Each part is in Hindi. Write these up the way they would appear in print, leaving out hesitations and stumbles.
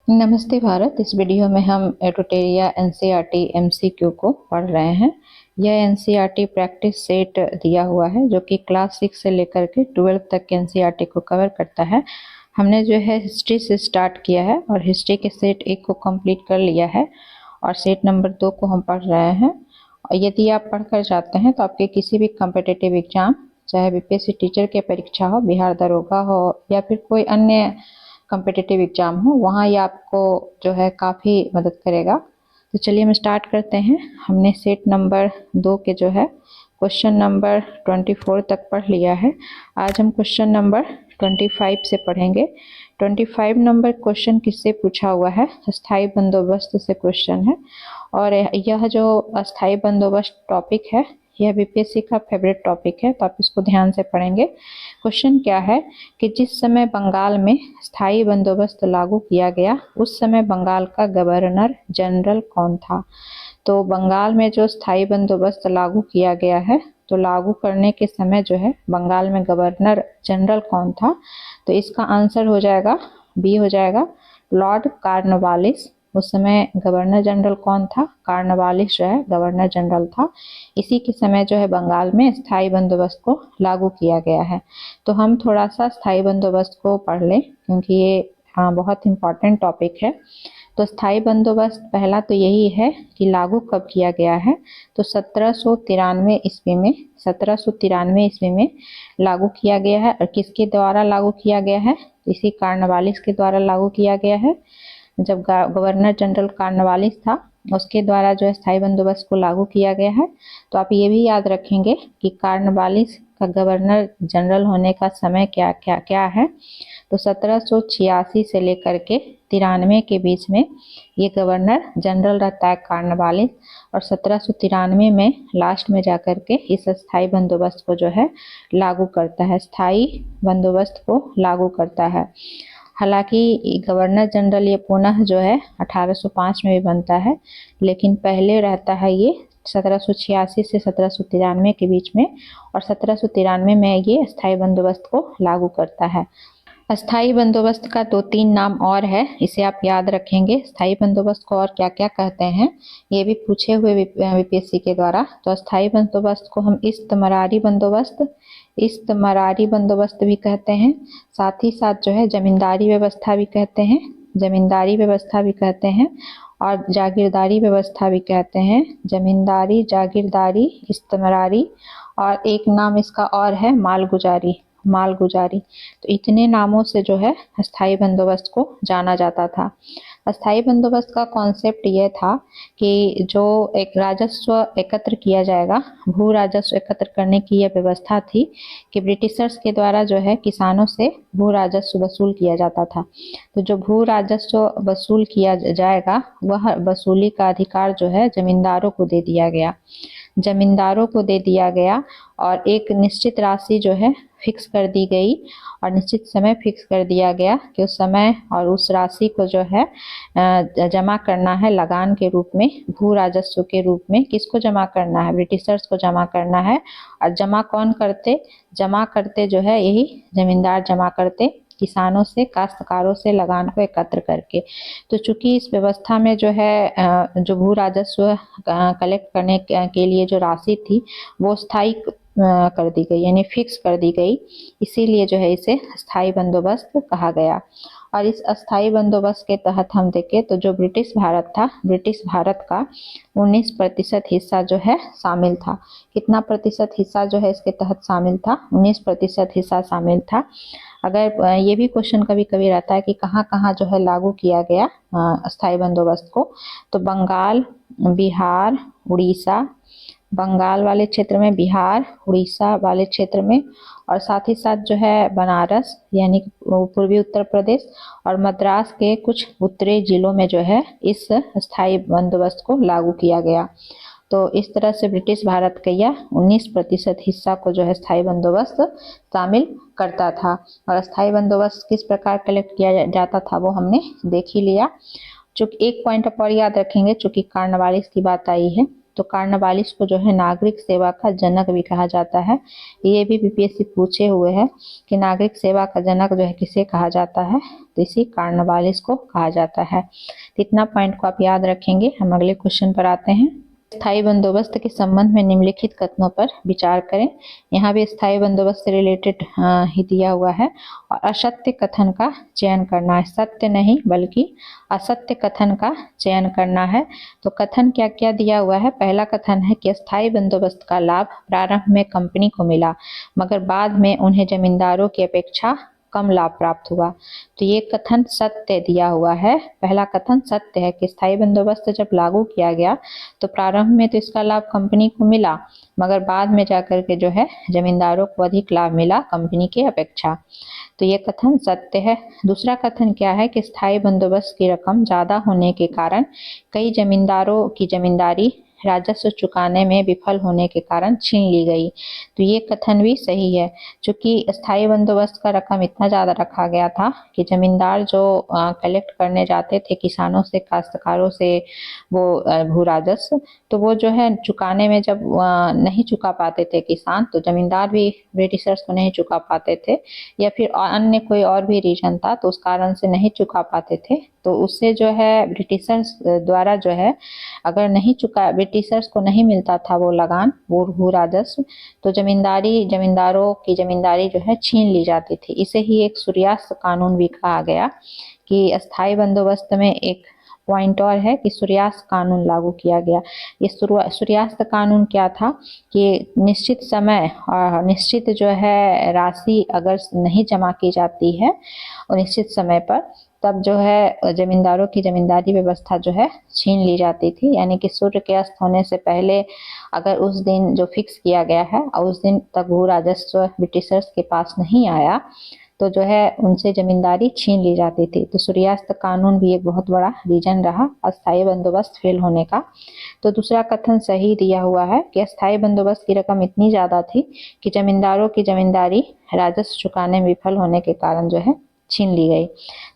नमस्ते भारत। इस वीडियो में हम एडुटेरिया एनसीईआरटी एमसीक्यू को पढ़ रहे हैं। यह एनसीईआरटी प्रैक्टिस सेट दिया हुआ है जो कि क्लास 6 से लेकर के 12 तक के एनसीईआरटी को कवर करता है। हमने जो है हिस्ट्री से स्टार्ट किया है और हिस्ट्री के सेट 1 को कंप्लीट कर लिया है और सेट नंबर 2 को हम पढ़ रहे हैं। और यदि आप पढ़कर जाते हैं तो आपके किसी भी कॉम्पिटिटिव एग्जाम, चाहे बीपीएससी टीचर की परीक्षा हो, बिहार दरोगा हो या फिर कोई अन्य कॉम्पिटिटिव एग्जाम हो, वहाँ ये आपको जो है काफ़ी मदद करेगा। तो चलिए हम स्टार्ट करते हैं। हमने सेट नंबर 2 के जो है क्वेश्चन नंबर 24 तक पढ़ लिया है। आज हम क्वेश्चन नंबर 25 से पढ़ेंगे। 25 नंबर क्वेश्चन किससे पूछा हुआ है? अस्थाई बंदोबस्त से क्वेश्चन है। और यह जो अस्थाई बंदोबस्त टॉपिक है, यह बीपीएससी का फेवरेट टॉपिक है, तो आप इसको ध्यान से पढ़ेंगे। क्वेश्चन क्या है कि जिस समय बंगाल में स्थायी बंदोबस्त लागू किया गया, उस समय बंगाल का गवर्नर जनरल कौन था? तो बंगाल में जो स्थायी बंदोबस्त लागू किया गया है, तो लागू करने के समय जो है बंगाल में गवर्नर जनरल कौन था? तो इसका आंसर हो जाएगा बी, हो जाएगा लॉर्ड कॉर्नवालिस। उस समय गवर्नर जनरल कौन था? कॉर्नवालिस जो है गवर्नर जनरल था। इसी के समय जो है बंगाल में स्थायी बंदोबस्त को लागू किया गया है। तो हम थोड़ा सा स्थायी बंदोबस्त को पढ़ लें क्योंकि ये बहुत इम्पॉर्टेंट टॉपिक है। तो स्थायी बंदोबस्त पहला तो यही है कि लागू कब किया गया है, तो 1793 ईस्वी में 1793 ईस्वी में लागू किया गया है। और किसके द्वारा लागू किया गया है? इसी कॉर्नवालिस के द्वारा लागू किया गया है। जब गवर्नर जनरल कॉर्नवालिस था, उसके द्वारा जो है स्थायी बंदोबस्त को लागू किया गया है। तो आप ये भी याद रखेंगे कि कॉर्नवालिस का गवर्नर जनरल होने का समय क्या क्या क्या है। तो 1786 से लेकर के 93 के बीच में ये गवर्नर जनरल रहता है कॉर्नवालिस। और 1793 में लास्ट में जाकर के इस स्थायी बंदोबस्त को जो है लागू करता है, स्थायी बंदोबस्त को लागू करता है। हालांकि गवर्नर जनरल ये पुनः जो है 1805 में भी बनता है, लेकिन पहले रहता है ये 1786 से 1793 के बीच में, और 1793 में ये स्थायी बंदोबस्त को लागू करता है। अस्थाई बंदोबस्त का 2-3 नाम और है, इसे आप याद रखेंगे। स्थायी बंदोबस्त को और क्या क्या कहते हैं, ये भी पूछे हुए बीपीएससी के द्वारा। तो अस्थाई बंदोबस्त को हम इस्तमरारी बंदोबस्त भी कहते हैं। साथ ही साथ जो है जमींदारी व्यवस्था भी कहते हैं, और जागीरदारी व्यवस्था भी कहते हैं। जमींदारी, जागीरदारी, इस्तमरारी, और एक नाम इसका और है मालगुजारी। तो इतने नामों से जो है अस्थाई बंदोबस्त को जाना जाता था। अस्थाई बंदोबस्त का कॉन्सेप्ट यह था कि जो एक राजस्व एकत्र किया जाएगा, भू राजस्व एकत्र करने की यह व्यवस्था थी कि ब्रिटिशर्स के द्वारा जो है किसानों से भू राजस्व वसूल किया जाता था। तो जो भू राजस्व वसूल किया जाएगा, वह वसूली का अधिकार जो है जमींदारों को दे दिया गया और एक निश्चित राशि जो है फिक्स कर दी गई और निश्चित समय फिक्स कर दिया गया कि उस समय और उस राशि को जो है जमा करना है लगान के रूप में, भू राजस्व के रूप में। किसको जमा करना है? ब्रिटिशर्स को जमा करना है। और जमा कौन करते? जमा करते जो है यही जमींदार जमा करते, किसानों से, काश्तकारों से लगान को एकत्र करके। तो चूंकि इस व्यवस्था में जो है जो भू राजस्व कलेक्ट करने के लिए जो राशि थी वो स्थायी कर दी गई, यानी फिक्स कर दी गई, इसीलिए जो है इसे स्थायी बंदोबस्त कहा गया। और इस अस्थाई बंदोबस्त के तहत हम देखें तो जो ब्रिटिश भारत था, ब्रिटिश भारत का 19% हिस्सा जो है शामिल था। कितना प्रतिशत हिस्सा जो है इसके तहत शामिल था? 19% हिस्सा शामिल था। अगर ये भी क्वेश्चन कभी कभी रहता है कि कहाँ कहाँ जो है लागू किया गया अस्थाई बंदोबस्त को, तो बंगाल, बिहार, उड़ीसा, बंगाल वाले क्षेत्र में, बिहार, उड़ीसा वाले क्षेत्र में, और साथ ही साथ जो है बनारस यानी पूर्वी उत्तर प्रदेश और मद्रास के कुछ उत्तरी जिलों में जो है इस स्थायी बंदोबस्त को लागू किया गया। तो इस तरह से ब्रिटिश भारत का यह 19% हिस्सा को जो है स्थायी बंदोबस्त शामिल करता था। और स्थायी बंदोबस्त किस प्रकार कलेक्ट किया जाता था वो हमने देख ही लिया। चूंकि एक पॉइंट आप और याद रखेंगे, चूंकि कॉर्नवालिस की बात आई है, तो कार्नवालिस को जो है नागरिक सेवा का जनक भी कहा जाता है। ये भी बीपीएससी पूछे हुए है कि नागरिक सेवा का जनक जो है किसे कहा जाता है, तो इसी कार्नवालिस को कहा जाता है। तो इतना पॉइंट को आप याद रखेंगे। हम अगले क्वेश्चन पर आते हैं। स्थायी बंदोबस्त के संबंध में निम्नलिखित कथनों पर विचार करें। यहाँ भी स्थायी बंदोबस्त से रिलेटेड ही दिया हुआ है। और असत्य कथन का चयन करना है, सत्य नहीं बल्कि असत्य कथन का चयन करना है। तो कथन क्या क्या दिया हुआ है। पहला कथन है कि स्थायी बंदोबस्त का लाभ प्रारंभ में कंपनी को मिला, मगर बाद में उन्हें जमींदारों की अपेक्षा कम लाभ प्राप्त हुआ। तो ये कथन सत्य दिया हुआ है। पहला कथन सत्य है कि स्थायी बंदोबस्त जब लागू किया गया तो प्रारंभ में तो इसका लाभ कंपनी को मिला, मगर बाद में जाकर के जो है जमींदारों को अधिक लाभ मिला कंपनी के अपेक्षा। तो ये कथन सत्य है। दूसरा कथन क्या है कि स्थायी बंदोबस्त की रकम ज्यादा होने के कारण कई जमींदारों की जमींदारी राजस्व चुकाने में विफल होने के कारण छीन ली गई। तो ये कथन भी सही है। चूंकि स्थायी बंदोबस्त का रकम इतना ज्यादा रखा गया था कि जमींदार जो कलेक्ट करने जाते थे किसानों से, काश्तकारों से वो भू राजस्व, तो वो जो है चुकाने में जब नहीं चुका पाते थे किसान, तो जमींदार भी ब्रिटिशर्स को नहीं चुका पाते थे, या फिर अन्य कोई और भी रीजन था तो उस कारण से नहीं चुका पाते थे। तो उससे जो है ब्रिटिशर्स द्वारा जो है अगर नहीं चुका, ब्रिटिशर्स को नहीं मिलता था वो लगान, वो भू राजस्व, तो जमींदारों की जमींदारी जो है छीन ली जाती थी। इसे ही एक सूर्यास्त कानून भी कहा गया कि स्थायी बंदोबस्त में एक पॉइंट और है कि सूर्यास्त कानून लागू किया गया। ये सूर्यास्त कानून क्या था कि निश्चित समय और निश्चित जो है राशि अगर नहीं जमा की जाती है और निश्चित समय पर, तब जो है जमींदारों की जमींदारी व्यवस्था जो है छीन ली जाती थी। यानी कि सूर्य के अस्त होने से पहले अगर उस दिन जो फिक्स किया गया है और उस दिन तक भू राजस्व ब्रिटिशर्स के पास नहीं आया, तो जो है उनसे जमींदारी छीन ली जाती थी। तो सूर्यास्त कानून भी एक बहुत बड़ा रीजन रहा अस्थायी बंदोबस्त फेल होने का। तो दूसरा कथन सही दिया हुआ है कि अस्थायी बंदोबस्त की रकम इतनी ज्यादा थी कि जमींदारों की जमींदारी राजस्व चुकाने में विफल होने के कारण जो है छीन ली गई।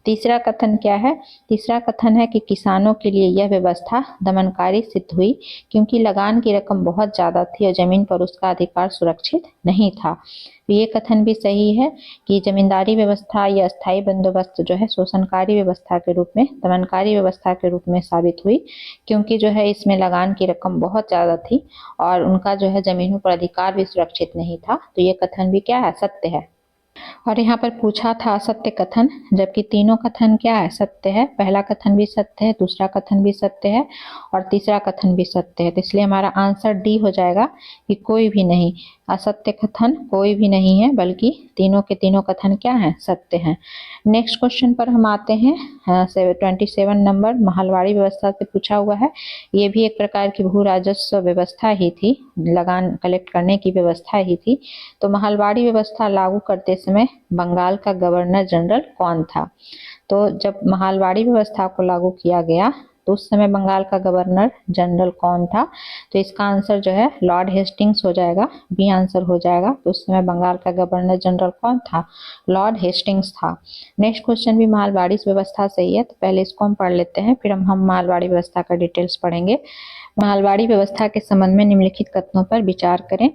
तीसरा कथन क्या है। तीसरा कथन है कि किसानों के लिए यह व्यवस्था दमनकारी सिद्ध हुई क्योंकि लगान की रकम बहुत ज्यादा थी और जमीन पर उसका अधिकार सुरक्षित नहीं था। तो ये कथन भी सही है कि जमींदारी व्यवस्था या अस्थायी बंदोबस्त जो है शोषणकारी व्यवस्था के रूप में, दमनकारी व्यवस्था के रूप में साबित हुई, क्योंकि जो है इसमें लगान की रकम बहुत ज्यादा थी और उनका जो है जमीनों पर अधिकार भी सुरक्षित नहीं था। तो ये कथन भी क्या है, सत्य है। और यहाँ पर पूछा था असत्य कथन, जबकि तीनों कथन क्या है, सत्य है। पहला कथन भी सत्य है, दूसरा कथन भी सत्य है और तीसरा कथन भी सत्य है। तो इसलिए हमारा आंसर डी हो जाएगा कि कोई भी नहीं, असत्य कथन कोई भी नहीं है, बल्कि तीनों के तीनों कथन क्या है, सत्य हैं। नेक्स्ट क्वेश्चन पर हम आते हैं। 27 नंबर महलवाड़ी व्यवस्था से पूछा हुआ है। ये भी एक प्रकार की भू राजस्व व्यवस्था ही थी, लगान कलेक्ट करने की व्यवस्था ही थी। तो महलवाड़ी व्यवस्था लागू करते समय बंगाल का गवर्नर जनरल कौन था। तो जब महलवाड़ी व्यवस्था को लागू किया गया तो उस समय बंगाल का गवर्नर जनरल कौन था। तो इसका आंसर जो है लॉर्ड हेस्टिंग्स हो जाएगा, बी आंसर हो जाएगा। तो उस समय बंगाल का गवर्नर जनरल कौन था, लॉर्ड हेस्टिंग्स था। नेक्स्ट क्वेश्चन भी महलवाड़ी व्यवस्था से ही है, तो पहले इसको हम पढ़ लेते हैं, फिर हम महलवाड़ी व्यवस्था का डिटेल्स पढ़ेंगे। महलवाड़ी व्यवस्था के संबंध में निम्नलिखित कथनों पर विचार करें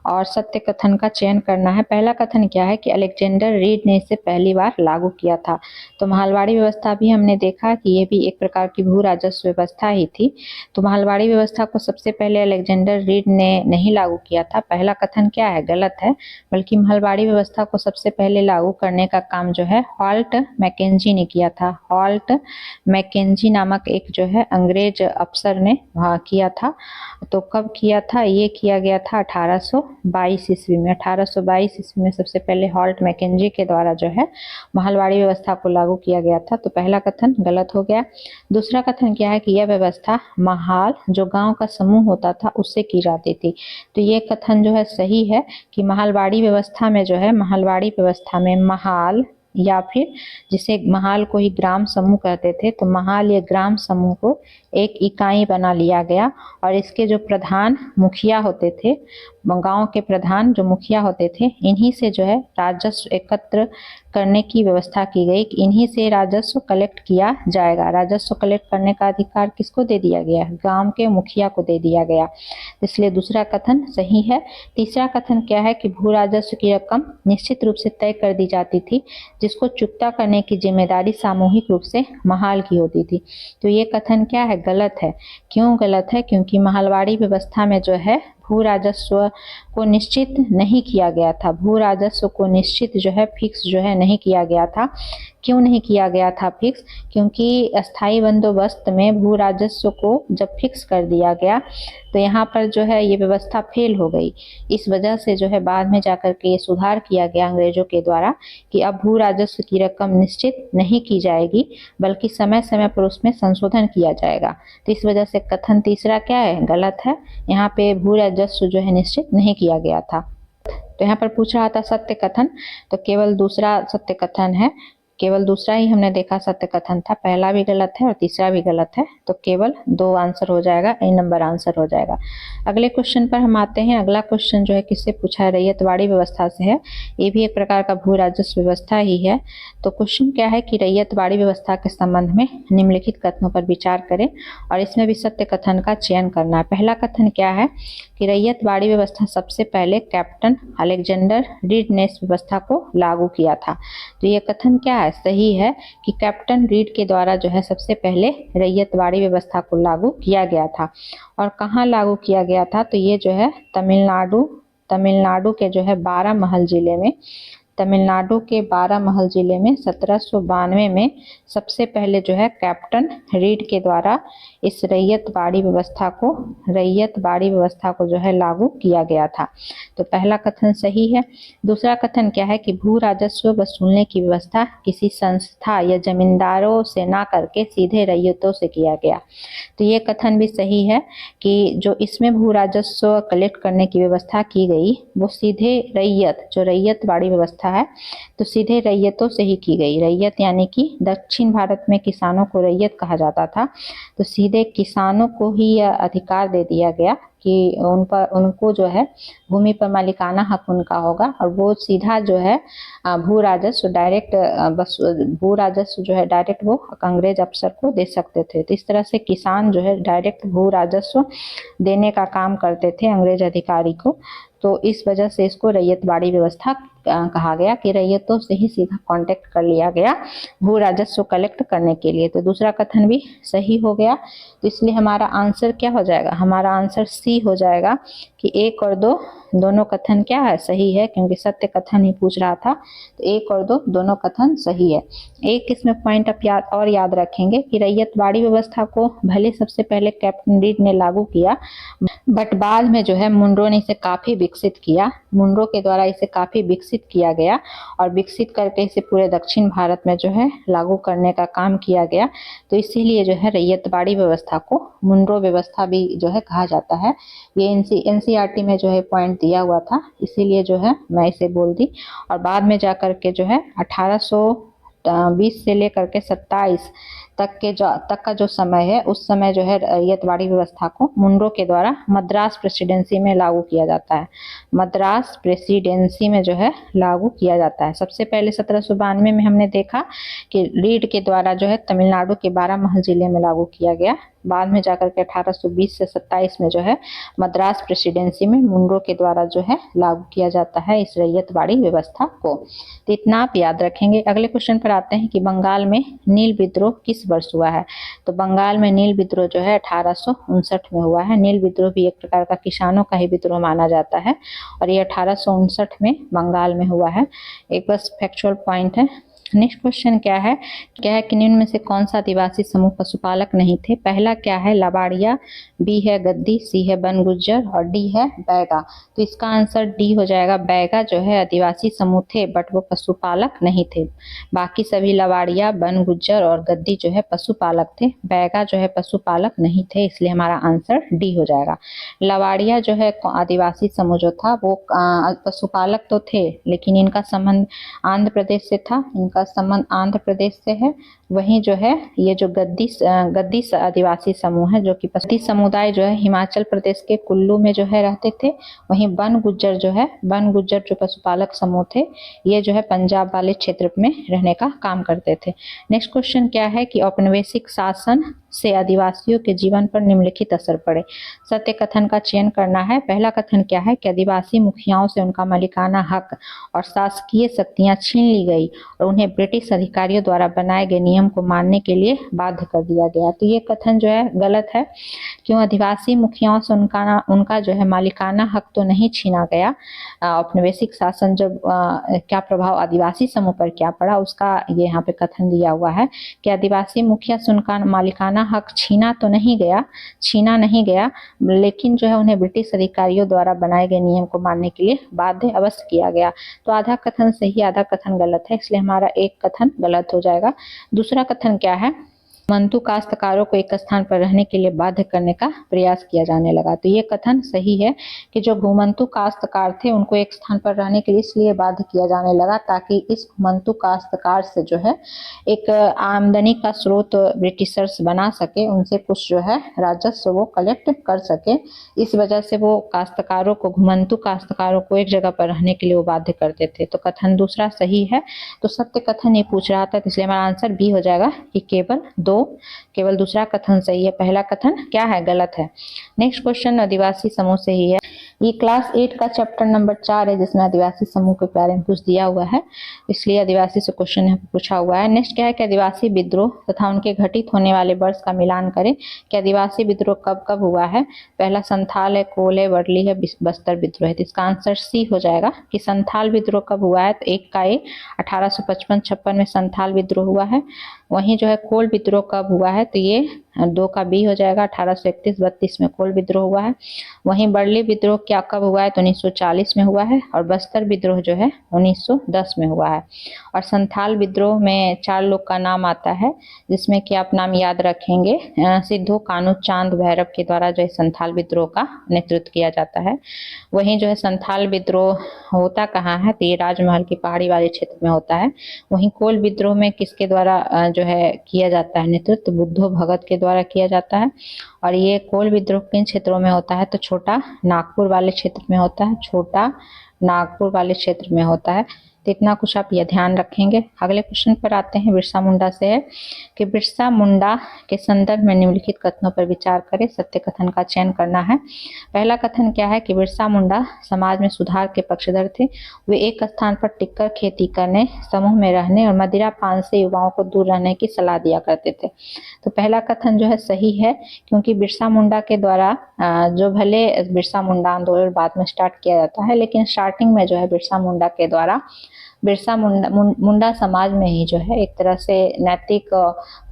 और सत्य कथन का चयन करना है। पहला कथन क्या है कि अलेक्जेंडर रीड ने इसे पहली बार लागू किया था। तो महलवाड़ी व्यवस्था भी हमने देखा कि ये भी एक प्रकार की भू राजस्व व्यवस्था ही थी। तो महलवाड़ी व्यवस्था को सबसे पहले अलेक्जेंडर रीड ने नहीं लागू किया था। पहला कथन क्या है, गलत है, बल्कि महलवाड़ी व्यवस्था को सबसे पहले लागू करने का काम जो है हॉल्ट मैकेंजी ने किया था। हॉल्ट मैकेंजी नामक एक जो है अंग्रेज अफसर ने किया था। तो कब किया था, ये किया गया था 1822 ईस्वी में। 1822 ईस्वी में सबसे पहले हॉल्ट मैकेंजी के द्वारा जो है महलवाड़ी व्यवस्था को लागू किया गया था। तो पहला कथन गलत हो गया। दूसरा कथन क्या है कि यह व्यवस्था महाल जो गांव का समूह होता था उससे की जाती थी। तो ये कथन जो है सही है कि महलवाड़ी व्यवस्था में जो है, महलवाड़ी व्यवस्था में महाल या फिर जिसे महाल को ही ग्राम समूह कहते थे, तो महाल या ग्राम समूह को एक इकाई बना लिया गया और इसके जो प्रधान मुखिया होते थे, गांव के प्रधान जो मुखिया होते थे, इन्हीं से जो है राजस्व एकत्र करने की व्यवस्था की गई कि इन्हीं से राजस्व कलेक्ट किया जाएगा। राजस्व कलेक्ट करने का अधिकार किसको दे दिया गया? गांव के मुखिया को दे दिया गया। इसलिए दूसरा कथन सही है। तीसरा कथन क्या है कि भू राजस्व की रकम निश्चित रूप से तय कर दी जाती थी, जिसको चुकता करने की जिम्मेदारी सामूहिक रूप से महाल की होती थी। तो ये कथन क्या है? गलत है। क्यों गलत है? क्योंकि महलवाड़ी व्यवस्था में जो है भू राजस्व को निश्चित नहीं किया गया था। भू राजस्व को निश्चित जो है फिक्स जो है नहीं किया गया था। क्यों नहीं किया गया था फिक्स? क्योंकि अस्थाई बंदोबस्त में भू राजस्व को जब फिक्स कर दिया गया तो यहाँ पर जो है ये व्यवस्था फेल हो गई। इस वजह से जो है बाद में जाकर के ये सुधार किया गया अंग्रेजों के द्वारा कि अब भू राजस्व की रकम निश्चित नहीं की जाएगी, बल्कि समय समय पर उसमें संशोधन किया जाएगा। तो इस वजह से कथन तीसरा क्या है? गलत है। यहाँ पे भू राजस्व जो है निश्चित नहीं किया गया था। तो यहाँ पर पूछ रहा था सत्य कथन, तो केवल दूसरा सत्य कथन है। केवल दूसरा ही हमने देखा सत्य कथन था, पहला भी गलत है और तीसरा भी गलत है। तो केवल 2 आंसर हो जाएगा, ए नंबर आंसर हो जाएगा। अगले क्वेश्चन पर हम आते हैं। अगला क्वेश्चन जो है किससे पूछा है? रैयतवाड़ी व्यवस्था से है। ये भी एक प्रकार का भू राजस्व व्यवस्था ही है। तो क्वेश्चन क्या है कि रैयतवाड़ी व्यवस्था के संबंध में निम्नलिखित कथनों पर विचार करें और इसमें भी सत्य कथन का चयन करना है। पहला कथन क्या है कि रैयतवाड़ी व्यवस्था सबसे पहले कैप्टन अलेक्जेंडर रीड ने इस व्यवस्था को लागू किया था। तो ये कथन क्या है? सही है कि कैप्टन रीड के द्वारा जो है सबसे पहले रैयतवाड़ी व्यवस्था को लागू किया गया था। और कहाँ लागू किया गया था? तो ये जो है तमिलनाडु के जो है 12 महल जिले में, तमिलनाडु के 12 महल जिले में 1792 में सबसे पहले जो है कैप्टन रीड के द्वारा इस रैयतवाड़ी व्यवस्था को जो है लागू किया गया था। तो पहला कथन सही है। दूसरा कथन क्या है कि भू राजस्व वसूलने की व्यवस्था किसी संस्था या जमींदारों से ना करके सीधे रैयतों से किया गया। तो ये कथन भी सही है कि जो इसमें भू राजस्व कलेक्ट करने की व्यवस्था की गई वो सीधे जो रैयतवाड़ी व्यवस्था है तो सीधे रैयतों से ही की गई। रैयत यानी कि दक्षिण भारत में किसानों को रैयत कहा जाता था, तो सीधे किसानों को ही यह अधिकार दे दिया गया कि उनको जो है भूमि पर मालिकाना हक उनका होगा और वो सीधा जो है भू राजस्व जो है डायरेक्ट वो अंग्रेज अफसर को दे सकते थे। तो इस तरह से किसान जो है डायरेक्ट भू राजस्व देने का काम करते थे अंग्रेज अधिकारी को। तो इस वजह से इसको रैयतवाड़ी व्यवस्था कहा गया कि रैयतों से ही सीधा कांटेक्ट कर लिया गया भू राजस्व कलेक्ट करने के लिए। तो दूसरा कथन भी सही हो गया। तो इसलिए हमारा आंसर क्या हो जाएगा? हमारा आंसर सी हो जाएगा कि 1 और 2 दोनों कथन क्या है? सही है, क्योंकि सत्य कथन ही पूछ रहा था। तो 1 और 2 दोनों कथन सही है। एक इसमें पॉइंट आप याद रखेंगे कि रैयतवाड़ी व्यवस्था को भले सबसे पहले कैप्टन रीड ने लागू किया, बट बाद में जो है मुनरो ने इसे काफी विकसित किया। मुनरो के द्वारा इसे काफी विकसित किया गया और विकसित करके इसे पूरे दक्षिण भारत में जो है लागू करने का काम किया गया। तो इसीलिए जो है रैयतवाड़ी व्यवस्था को मुनरो व्यवस्था भी जो है कहा जाता है। ये एनसीईआरटी में जो है पॉइंट दिया हुआ था, इसीलिए जो है मैं इसे बोल दी। और बाद में जाकर के जो है 1820 से लेकर के 27 तक का जो समय है, उस समय जो है रैयतवाड़ी व्यवस्था को मुनरो के द्वारा मद्रास प्रेसिडेंसी में लागू किया जाता है। मद्रास प्रेसिडेंसी में जो है लागू किया जाता है। सबसे पहले 1792 में हमने देखा कि रीड के द्वारा जो है तमिलनाडु के 12 महल जिले में लागू किया गया। बाद में जाकर के 1820 से 27 में जो है मद्रास प्रेसिडेंसी में मुनरो के द्वारा जो है लागू किया जाता है इस रैयतवाड़ी व्यवस्था को। तो इतना आप याद रखेंगे। अगले क्वेश्चन पर आते हैं कि बंगाल में नील विद्रोह किस वर्ष हुआ है? तो बंगाल में नील विद्रोह जो है 1859 में हुआ है। नील विद्रोह भी एक प्रकार का किसानों का ही विद्रोह माना जाता है और ये 1859 में बंगाल में हुआ है। एक बस फैक्चुअल पॉइंट है। नेक्स्ट क्वेश्चन क्या है कि निम्न में से कौन सा आदिवासी समूह पशुपालक नहीं थे? पहला क्या है? लबाड़िया, बी है गद्दी, सी है बन गुज्जर और डी है बैगा। तो इसका आंसर डी हो जाएगा। बैगा जो है आदिवासी समूह थे बट वो पशुपालक नहीं थे। बाकी सभी लबाड़िया, बन गुज्जर और गद्दी जो है पशुपालक थे। बैगा जो है पशुपालक नहीं थे, इसलिए हमारा आंसर डी हो जाएगा। लबाड़िया जो है आदिवासी समूह जो था वो पशुपालक तो थे, लेकिन इनका संबंध आंध्र प्रदेश से था। इनका का संबंध आंध्र प्रदेश से है। वहीं जो है ये जो गद्दी आदिवासी समूह है जो कि पश्चिमी समुदाय जो है हिमाचल प्रदेश के कुल्लू में जो है रहते थे। वहीं बन गुज्जर जो पशुपालक समूह थे, ये जो है पंजाब वाले क्षेत्र में रहने का काम करते थे। नेक्स्ट क्वेश्चन क्या है कि औपनिवेशिक शासन से आदिवासियों के जीवन पर निम्नलिखित असर पड़े। सत्य कथन का चयन करना है। पहला कथन क्या है कि आदिवासी मुखियाओं से उनका मालिकाना हक और शासकीय शक्तियां छीन ली गई और उन्हें ब्रिटिश अधिकारियों द्वारा बनाए गए नियम को मानने के लिए बाध्य कर दिया गया। तो ये कथन जो है गलत है। क्यों? आदिवासी मुखियाओं से उनका जो है मालिकाना हक तो नहीं छीना गया। औपनिवेशिक शासन जब क्या प्रभाव आदिवासी समूह पर क्या पड़ा उसका ये यहाँ पे कथन दिया हुआ है कि आदिवासी मुखिया से उनका मालिकाना हक छीना नहीं गया, लेकिन जो है उन्हें ब्रिटिश अधिकारियों द्वारा बनाए गए नियम को मानने के लिए बाध्य अवश्य किया गया। तो आधा कथन सही, आधा कथन गलत है, इसलिए हमारा एक कथन गलत हो जाएगा। दूसरा कथन क्या है? घुमंतु काश्तकारों को एक स्थान पर रहने के लिए बाध्य करने का प्रयास किया जाने लगा। तो ये कथन सही है कि जो घुमंतु काश्तकार थे उनको एक स्थान पर रहने के लिए इसलिए बाध्य किया जाने लगा ताकि इस घुमंतु काश्तकार से जो है एक आमदनी का स्रोत ब्रिटिशर्स बना सके, उनसे कुछ जो है राजस्व वो कलेक्ट कर सके। इस वजह से वो घुमंतु काश्तकारों को एक जगह पर रहने के लिए वो बाध्य करते थे। तो कथन दूसरा सही है। तो सत्य कथन ये पूछ रहा था, इसलिए हमारा आंसर बी हो जाएगा कि केवल दूसरा कथन सही है, पहला कथन क्या है? गलत है। नेक्स्ट क्वेश्चन आदिवासी समूह से ही है। ये क्लास 8 का चैप्टर नंबर 4 है जिसमें आदिवासी समूह के बारे में कुछ दिया हुआ है, इसलिए आदिवासी से क्वेश्चन यहाँ पूछा हुआ है। नेक्स्ट क्या है कि आदिवासी विद्रोह तथा उनके घटित होने वाले वर्ष का मिलान करें कि आदिवासी विद्रोह कब कब हुआ है। पहला संथाल है, कोल है, वर्ली है, बस्तर विद्रोह है। तो इसका आंसर सी हो जाएगा कि संथाल विद्रोह कब हुआ है। तो एक का ए 1855-56 में संथाल विद्रोह हुआ है। वहीं जो है कोल विद्रोह कब हुआ है, तो ये 2 का बी हो जाएगा, 1831-32 में कोल विद्रोह हुआ है। वहीं बर्ली विद्रोह क्या कब हुआ है, तो 1940 में हुआ है। और बस्तर विद्रोह जो है 1910 में हुआ है। और संथाल विद्रोह में 4 लोग का नाम आता है जिसमें कि आप नाम याद रखेंगे, सिद्धू कानू चांद भैरव के द्वारा जो है संथाल विद्रोह का नेतृत्व किया जाता है। वहीं जो है संथाल विद्रोह होता कहाँ है, तो ये राजमहल की पहाड़ी वाले क्षेत्र में होता है। वहीं कोल विद्रोह में किसके द्वारा जो है किया जाता है नेतृत्व, बुद्धो भगत के द्वारा किया जाता है। और ये कोल विद्रोह किन क्षेत्रों में होता है, तो छोटा नागपुर वाले क्षेत्र में होता है, छोटा नागपुर वाले क्षेत्र में होता है। तो इतना कुछ आप यह ध्यान रखेंगे। अगले क्वेश्चन पर आते हैं, बिरसा मुंडा से है कि बिरसा मुंडा के संदर्भ में निम्नलिखित कथनों पर विचार करें। सत्य कथन का चयन करना है। पहला कथन क्या है कि बिरसा मुंडा समाज में सुधार के पक्षधर थे। वे एक स्थान पर टिककर खेती करने, समूह में रहने और मदिरा पान से युवाओं को दूर रहने की सलाह दिया करते थे। तो पहला कथन जो है सही है, क्योंकि बिरसा मुंडा के द्वारा जो भले बिरसा मुंडा आंदोलन बाद में स्टार्ट किया जाता है, लेकिन स्टार्टिंग में जो है बिरसा मुंडा के द्वारा बिरसा मुंडा समाज में ही जो है एक तरह से नैतिक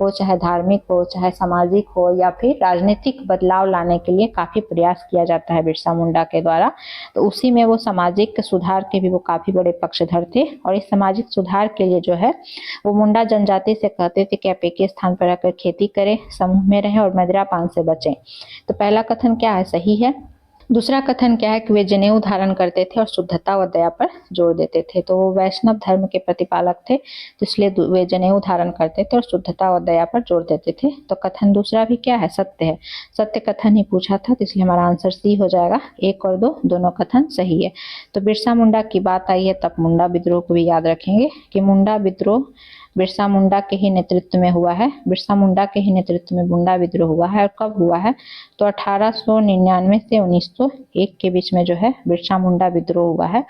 हो, चाहे धार्मिक हो, चाहे सामाजिक हो या फिर राजनीतिक बदलाव लाने के लिए काफी प्रयास किया जाता है बिरसा मुंडा के द्वारा। तो उसी में वो सामाजिक सुधार के भी वो काफी बड़े पक्षधर थे। और इस सामाजिक सुधार के लिए जो है वो मुंडा जनजाति से कहते थे कि आप एक ही स्थान पर रहकर खेती करें, समूह में रहें और मदिरा पान से बचें। तो पहला कथन क्या है, सही है। दूसरा कथन क्या है कि वे जनेऊ धारण करते थे और शुद्धता व दया पर जोर देते थे। तो वो वैष्णव धर्म के प्रतिपालक थे, तो इसलिए वे जनेऊ धारण करते थे और शुद्धता व दया पर जोर देते थे। तो कथन दूसरा भी क्या है, सत्य है। सत्य कथन ही पूछा था, तो इसलिए हमारा आंसर सी हो जाएगा। 1 और 2 दोनों कथन सही है। तो बिरसा मुंडा की बात आई है, तब मुंडा विद्रोह को भी याद रखेंगे कि मुंडा विद्रोह बिरसा मुंडा के ही नेतृत्व में हुआ है। बिरसा मुंडा के ही नेतृत्व में मुंडा विद्रोह हुआ है। और कब हुआ है, तो 1899 से 1901 के बीच में जो है बिरसा मुंडा विद्रोह हुआ है।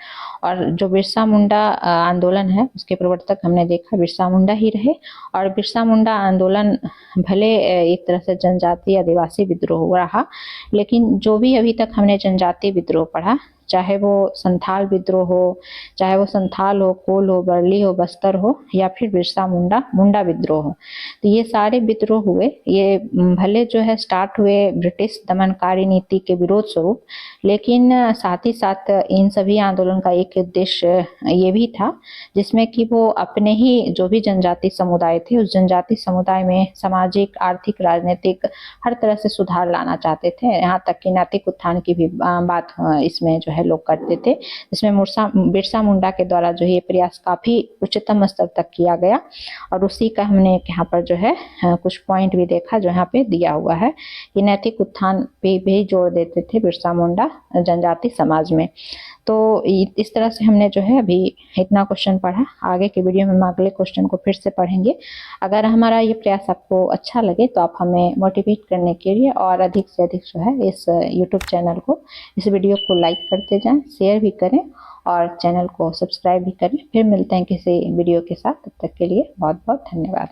और जो बिरसा मुंडा आंदोलन है उसके प्रवर्तक हमने देखा बिरसा मुंडा ही रहे। और बिरसा मुंडा आंदोलन भले एक तरह से जनजातीय आदिवासी विद्रोह हो रहा, लेकिन जो भी अभी तक हमने जनजातीय विद्रोह पढ़ा, चाहे वो संथाल विद्रोह हो, चाहे वो संथाल हो, कोल हो, बर्ली हो, बस्तर हो या फिर बिरसा मुंडा विद्रोह हो, तो ये सारे विद्रोह हुए। ये भले जो है स्टार्ट हुए ब्रिटिश दमनकारी नीति के विरोध स्वरूप, लेकिन साथ ही साथ इन सभी आंदोलन का एक उद्देश्य ये भी था जिसमें कि वो अपने ही जो भी जनजाति समुदाय थे उस जनजाति समुदाय में सामाजिक, आर्थिक, राजनीतिक हर तरह से सुधार लाना चाहते थे। यहाँ तक कि नैतिक उत्थान की भी बात इसमें जो है है लोग करते थे, जिसमें बिरसा मुंडा के द्वारा जो ये प्रयास काफ़ी उच्चतम स्तर तक किया गया। और उसी का हमने यहाँ पर जो है कुछ पॉइंट भी देखा जो यहाँ पे दिया हुआ है कि नैतिक उत्थान पे भी जोर देते थे बिरसा मुंडा जनजाति समाज में। तो इस तरह से हमने जो है अभी इतना क्वेश्चन पढ़ा। आगे के वीडियो में हम अगले क्वेश्चन को फिर से पढ़ेंगे। अगर हमारा ये प्रयास आपको अच्छा लगे तो आप हमें मोटिवेट करने के लिए और अधिक से अधिक जो है इस यूट्यूब चैनल को, इस वीडियो को लाइक करते जाएं, शेयर भी करें और चैनल को सब्सक्राइब भी करें। फिर मिलते हैं किसी वीडियो के साथ, तब तक के लिए बहुत बहुत धन्यवाद।